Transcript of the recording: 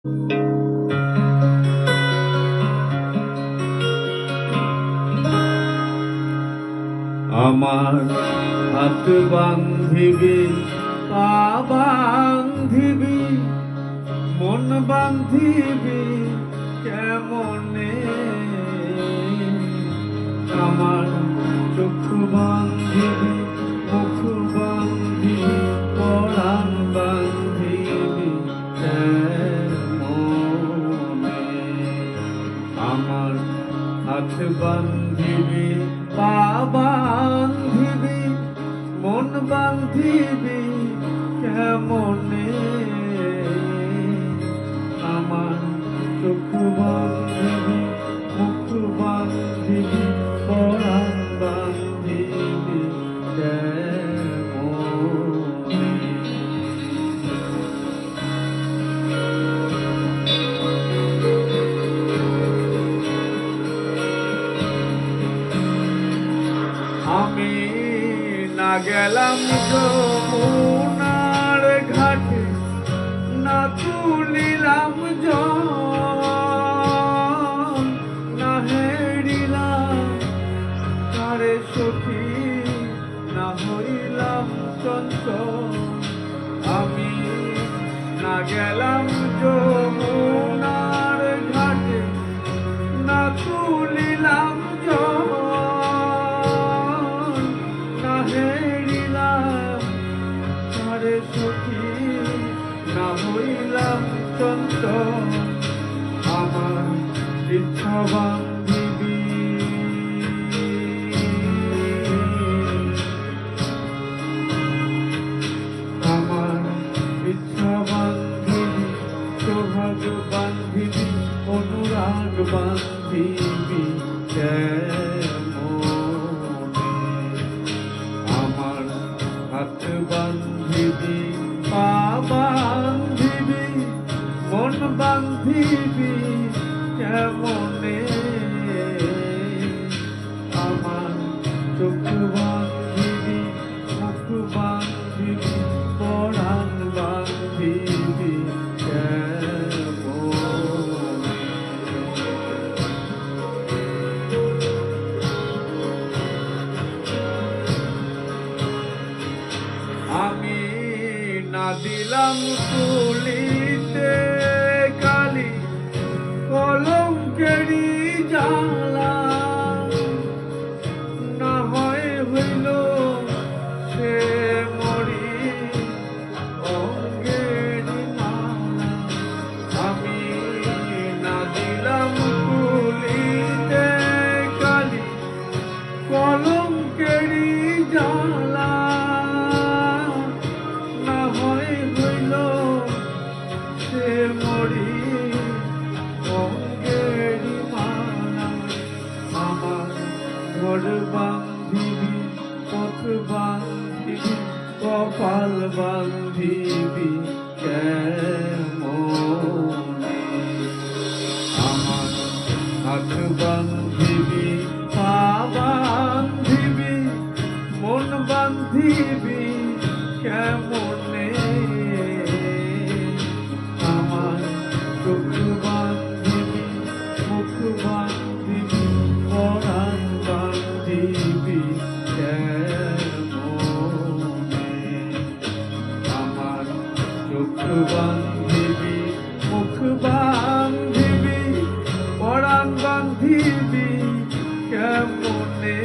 আমার হাত বান্ধিবি, পা বান্ধিবি, মন বান্ধিবি কেমনে? আমার চোখ বান্ধিবি, মুখ বান্ধিবি, পরাণ বান্ধিবি কেমনে? আমার হাত বান্ধিবি, পা বান্ধিবি, মন বান্ধিবি কেমনে? আমার চোখ বান্ধিবি, মুখ বান্ধিবি, পরাণ বান্ধিবি কেমনে? আমি না গেলাম যমুনার ঘাটে, না তুলিলাম জল, না হেরিলাম তারে সখী, না হইলাম চঞ্চল। আমি না গেলাম যমুনার ঘাটে, না তুলিলাম জল, সখী, না হইলাম চঞ্চল। আমার ইচ্ছা বান্ধিবি, আমার ইচ্ছা বান্ধিবি, সোহাগ বান্ধিবি, অনুরাগ বান্ধিবি কেমনে? আমার হাত বান্ধিবি, পা বান্ধিবি, মন বান্ধিবি কেমনে? আমার চোখ বান্ধিবি, মুখ বান্ধিবি, পরাণ বান্ধিবি কেমনে? আমি না দিলাম তুলিতে কালি, কলঙ্কেরি জ্বালা, না হয় হইল সে মরি অঙ্গেরি মালা। আমি না দিলাম তুলিতে কালি, কলঙ্কেরি জ্বালা, সে মরি অঙ্গেরি মালা। আমার ঘর বান্ধিবি, পথ বান্ধিবি, কপাল বান্ধিবি কেমনে? আমার হাত বান্ধিবি, পা বান্ধিবি, মন বান্ধিবি কেমনে? আমার চোখ বান্ধিবি, মুখ বান্ধিবি, পরাণ বান্ধিবি কেমনে? আমার চোখ বান্ধিবি, মুখ বান্ধিবি, পরাণ বান্ধিবি কেমনে?